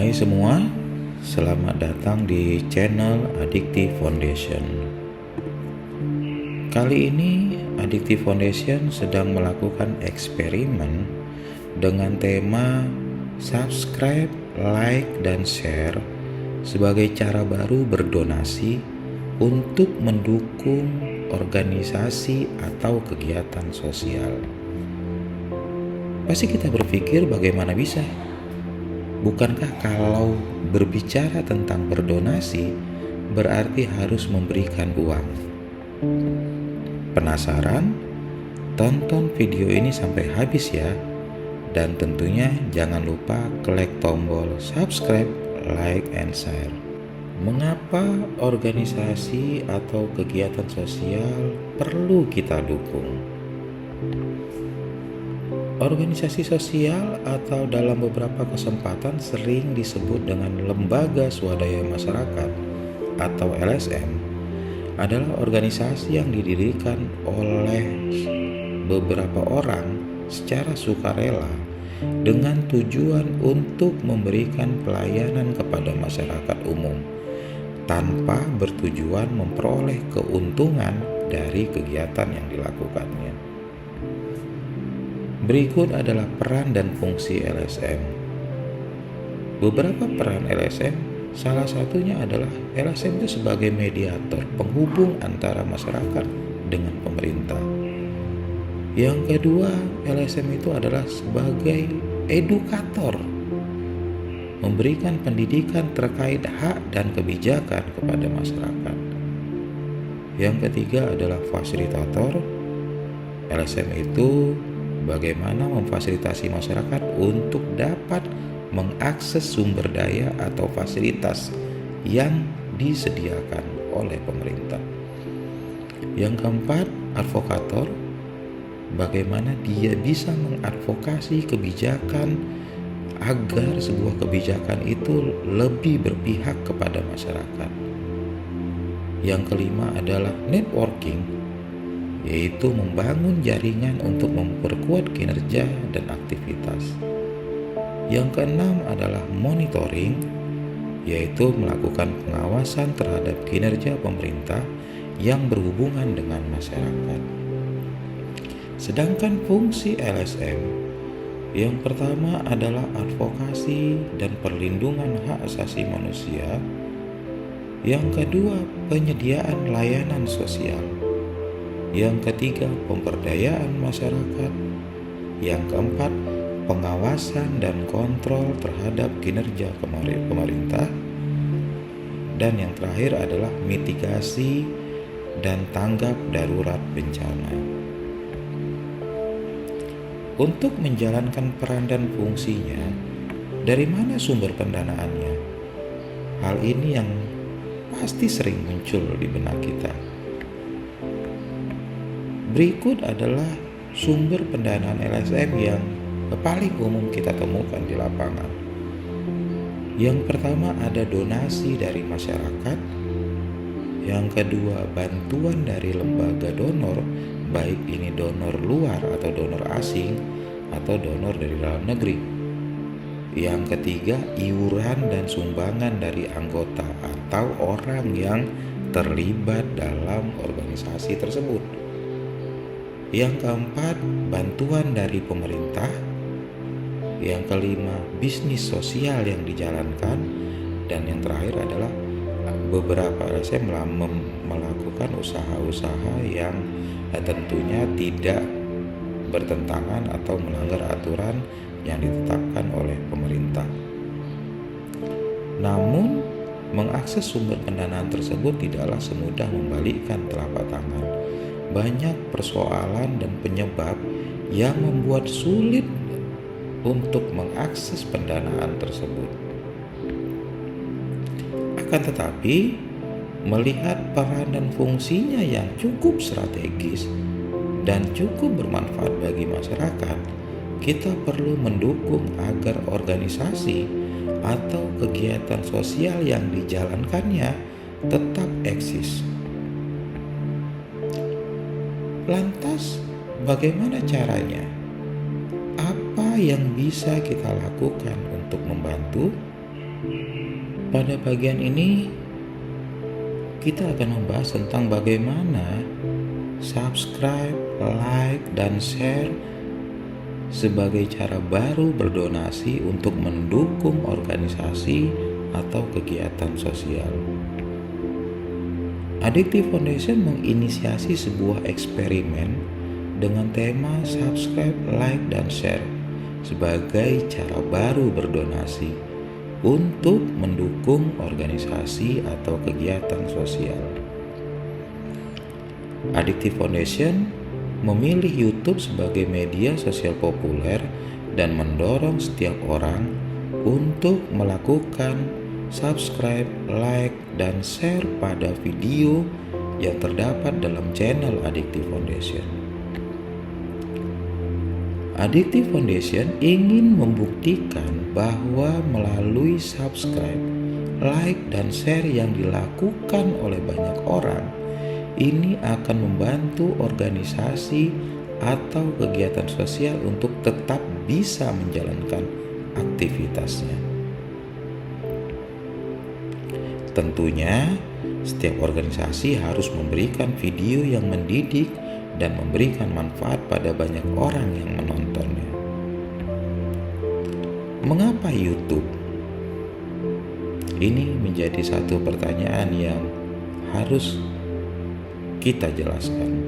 Hai semua, selamat datang di channel Addictive Foundation. Kali ini Addictive Foundation sedang melakukan eksperimen dengan tema subscribe, like, dan share sebagai cara baru berdonasi untuk mendukung organisasi atau kegiatan sosial. Pasti kita berpikir bagaimana bisa? Bukankah kalau berbicara tentang berdonasi berarti harus memberikan uang? Penasaran? Tonton video ini sampai habis ya. Dan tentunya jangan lupa klik tombol subscribe, like, and share. Mengapa organisasi atau kegiatan sosial perlu kita dukung? Organisasi sosial atau dalam beberapa kesempatan sering disebut dengan lembaga swadaya masyarakat atau LSM adalah organisasi yang didirikan oleh beberapa orang secara sukarela dengan tujuan untuk memberikan pelayanan kepada masyarakat umum tanpa bertujuan memperoleh keuntungan dari kegiatan yang dilakukannya. Berikut adalah peran dan fungsi LSM. Beberapa peran LSM, salah satunya adalah LSM itu sebagai mediator, penghubung antara masyarakat dengan pemerintah. Yang kedua, LSM itu adalah sebagai edukator, memberikan pendidikan terkait hak dan kebijakan kepada masyarakat. Yang ketiga adalah fasilitator. LSM itu bagaimana memfasilitasi masyarakat untuk dapat mengakses sumber daya atau fasilitas yang disediakan oleh pemerintah. Yang keempat, advokator. Bagaimana dia bisa mengadvokasi kebijakan agar sebuah kebijakan itu lebih berpihak kepada masyarakat. Yang kelima adalah networking, yaitu membangun jaringan untuk memperkuat kinerja dan aktivitas. Yang keenam adalah monitoring, yaitu melakukan pengawasan terhadap kinerja pemerintah yang berhubungan dengan masyarakat. Sedangkan fungsi LSM, yang pertama adalah advokasi dan perlindungan hak asasi manusia. Yang kedua, penyediaan layanan sosial. Yang ketiga, pemberdayaan masyarakat. Yang keempat, pengawasan dan kontrol terhadap kinerja pemerintah. Dan yang terakhir adalah mitigasi dan tanggap darurat bencana. Untuk menjalankan peran dan fungsinya, dari mana sumber pendanaannya? Hal ini yang pasti sering muncul di benak kita. Berikut adalah sumber pendanaan LSM yang paling umum kita temukan di lapangan. Yang pertama ada donasi dari masyarakat. Yang kedua bantuan dari lembaga donor, baik ini donor luar atau donor asing atau donor dari dalam negeri. Yang ketiga iuran dan sumbangan dari anggota atau orang yang terlibat dalam organisasi tersebut. Yang keempat, bantuan dari pemerintah. Yang kelima, bisnis sosial yang dijalankan. Dan yang terakhir adalah beberapa LSM melakukan usaha-usaha yang tentunya tidak bertentangan atau melanggar aturan yang ditetapkan oleh pemerintah. Namun, mengakses sumber pendanaan tersebut tidaklah semudah membalikkan telapak tangan. Banyak persoalan dan penyebab yang membuat sulit untuk mengakses pendanaan tersebut. Akan tetapi, melihat peran dan fungsinya yang cukup strategis dan cukup bermanfaat bagi masyarakat, kita perlu mendukung agar organisasi atau kegiatan sosial yang dijalankannya tetap eksis. Lantas, bagaimana caranya? Apa yang bisa kita lakukan untuk membantu? Pada bagian ini, kita akan membahas tentang bagaimana subscribe, like, dan share sebagai cara baru berdonasi untuk mendukung organisasi atau kegiatan sosial. Addictive Foundation menginisiasi sebuah eksperimen dengan tema subscribe, like, dan share sebagai cara baru berdonasi untuk mendukung organisasi atau kegiatan sosial. Addictive Foundation memilih YouTube sebagai media sosial populer dan mendorong setiap orang untuk melakukan subscribe, like, dan share pada video yang terdapat dalam channel Addictive Foundation. Addictive Foundation ingin membuktikan bahwa melalui subscribe, like, dan share yang dilakukan oleh banyak orang, ini akan membantu organisasi atau kegiatan sosial untuk tetap bisa menjalankan aktivitasnya. Tentunya, setiap organisasi harus memberikan video yang mendidik dan memberikan manfaat pada banyak orang yang menontonnya. Mengapa YouTube? Ini menjadi satu pertanyaan yang harus kita jelaskan.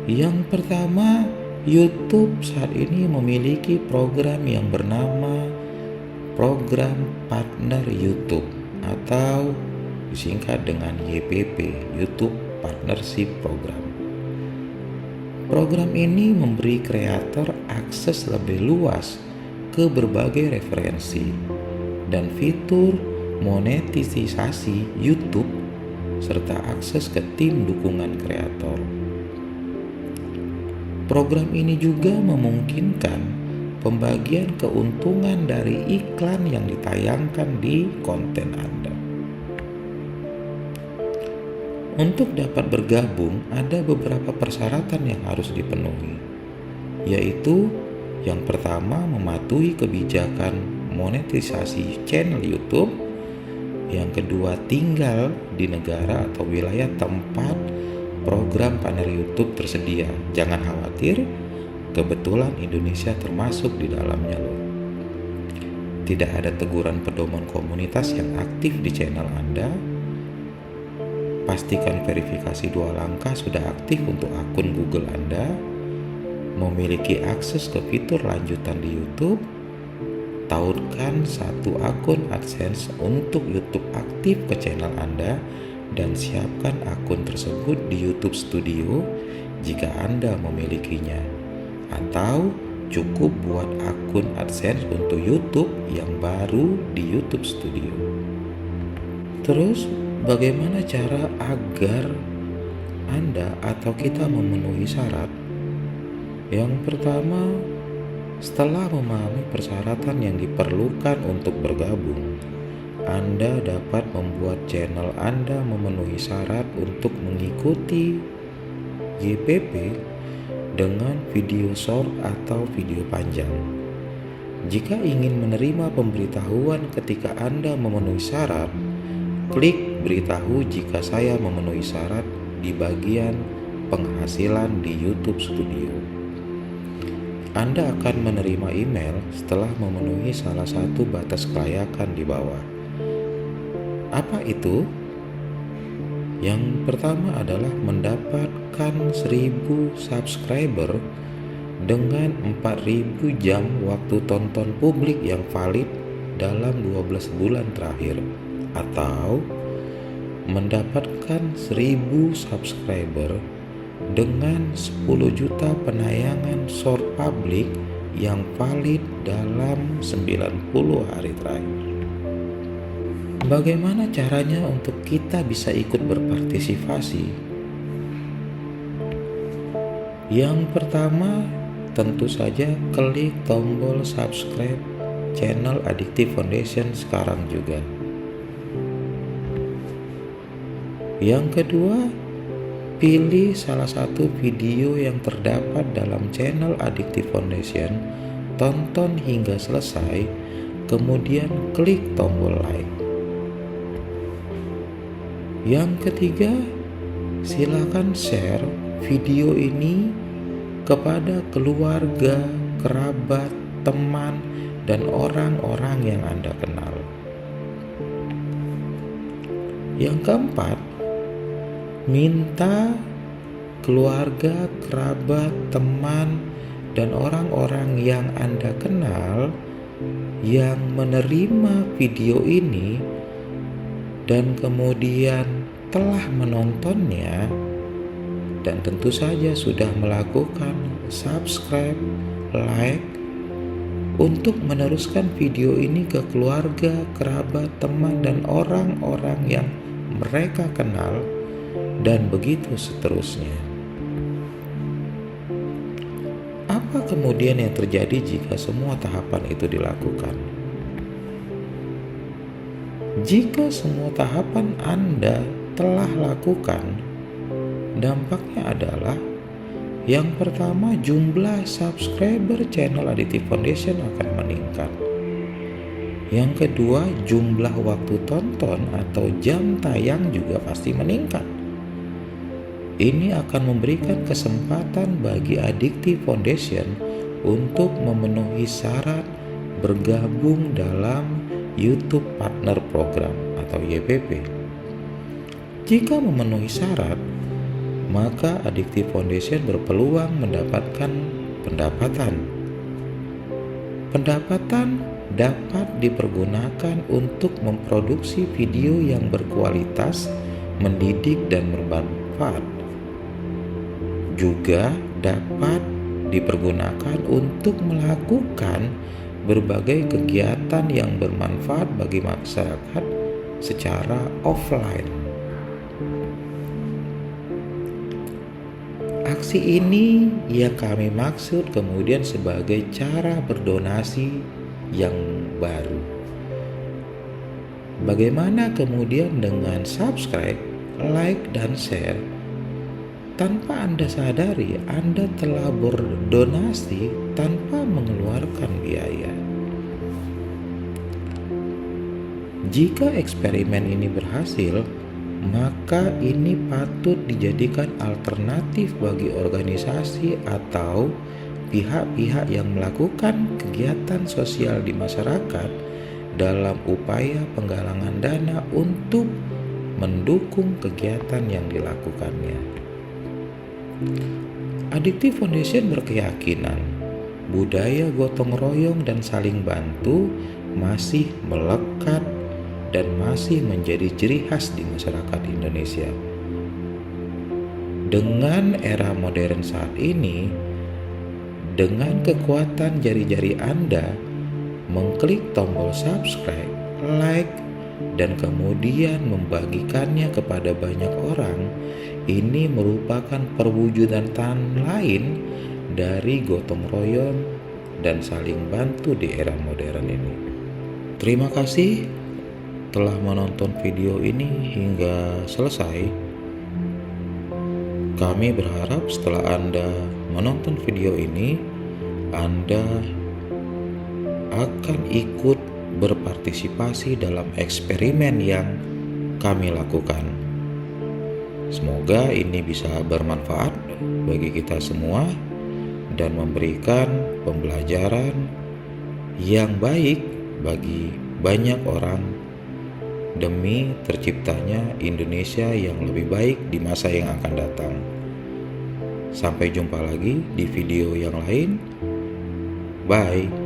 Yang pertama, YouTube saat ini memiliki program yang bernama Program Partner YouTube atau disingkat dengan YPP, YouTube Partnership Program. Program ini memberi kreator akses lebih luas ke berbagai referensi dan fitur monetisasi YouTube serta akses ke tim dukungan kreator. Program ini juga memungkinkan pembagian keuntungan dari iklan yang ditayangkan di konten Anda. Untuk dapat bergabung, ada beberapa persyaratan yang harus dipenuhi, yaitu yang pertama, mematuhi kebijakan monetisasi channel YouTube. Yang kedua, tinggal di negara atau wilayah tempat program partner YouTube tersedia. Jangan khawatir, kebetulan Indonesia termasuk di dalamnya loh. Tidak ada teguran pedoman komunitas yang aktif di channel Anda. Pastikan verifikasi 2 langkah sudah aktif untuk akun Google Anda. Memiliki akses ke fitur lanjutan di YouTube. Tautkan 1 akun AdSense untuk YouTube aktif ke channel Anda dan siapkan akun tersebut di YouTube Studio jika Anda memilikinya, atau cukup buat akun AdSense untuk YouTube yang baru di YouTube Studio. Terus, bagaimana cara agar Anda atau kita memenuhi syarat? Yang pertama, setelah memahami persyaratan yang diperlukan untuk bergabung, Anda dapat membuat channel Anda memenuhi syarat untuk mengikuti YPP dengan video short atau video panjang. Jika ingin menerima pemberitahuan ketika Anda memenuhi syarat, klik beritahu jika saya memenuhi syarat di bagian penghasilan di YouTube Studio. Anda akan menerima email setelah memenuhi salah satu batas kelayakan di bawah. Apa itu? Yang pertama adalah mendapatkan 1000 subscriber dengan 4000 jam waktu tonton publik yang valid dalam 12 bulan terakhir, atau mendapatkan 1000 subscriber dengan 10 juta penayangan short publik yang valid dalam 90 hari terakhir. Bagaimana caranya untuk kita bisa ikut berpartisipasi? Yang pertama, tentu saja klik tombol subscribe channel Addictive Foundation sekarang juga. Yang kedua, pilih salah satu video yang terdapat dalam channel Addictive Foundation tonton hingga selesai, kemudian klik tombol like. Yang ketiga, silakan share video ini kepada keluarga, kerabat, teman, dan orang-orang yang Anda kenal. Yang keempat, minta keluarga, kerabat, teman, dan orang-orang yang Anda kenal yang menerima video ini dan kemudian telah menontonnya dan tentu saja sudah melakukan subscribe, like, untuk meneruskan video ini ke keluarga, kerabat, teman, dan orang-orang yang mereka kenal, dan begitu seterusnya. Apa kemudian yang terjadi jika semua tahapan itu dilakukan? Jika semua tahapan Anda telah lakukan, dampaknya adalah yang pertama, jumlah subscriber channel Aditi Foundation akan meningkat. Yang kedua, jumlah waktu tonton atau jam tayang juga pasti meningkat. Ini akan memberikan kesempatan bagi Aditi Foundation untuk memenuhi syarat bergabung dalam YouTube Partner Program atau YPP. Jika memenuhi syarat, maka Aditi Foundation berpeluang mendapatkan pendapatan. Pendapatan dapat dipergunakan untuk memproduksi video yang berkualitas, mendidik, dan bermanfaat. Juga dapat dipergunakan untuk melakukan berbagai kegiatan yang bermanfaat bagi masyarakat secara offline. Aksi ini yang kami maksud kemudian sebagai cara berdonasi yang baru. Bagaimana kemudian dengan subscribe, like, dan share? Tanpa Anda sadari, Anda telah berdonasi tanpa mengeluarkan biaya. Jika eksperimen ini berhasil, maka ini patut dijadikan alternatif bagi organisasi atau pihak-pihak yang melakukan kegiatan sosial di masyarakat dalam upaya penggalangan dana untuk mendukung kegiatan yang dilakukannya. Aditi Foundation berkeyakinan budaya gotong royong dan saling bantu masih melekat dan masih menjadi ciri khas di masyarakat Indonesia. Dengan era modern saat ini, dengan kekuatan jari-jari Anda mengklik tombol subscribe, like, dan kemudian membagikannya kepada banyak orang, ini merupakan perwujudan lain dari gotong royong dan saling bantu di era modern ini. Terima kasih telah menonton video ini hingga selesai. Kami berharap setelah Anda menonton video ini, Anda akan ikut berpartisipasi dalam eksperimen yang kami lakukan. Semoga ini bisa bermanfaat bagi kita semua dan memberikan pembelajaran yang baik bagi banyak orang demi terciptanya Indonesia yang lebih baik di masa yang akan datang. Sampai jumpa lagi di video yang lain. Bye.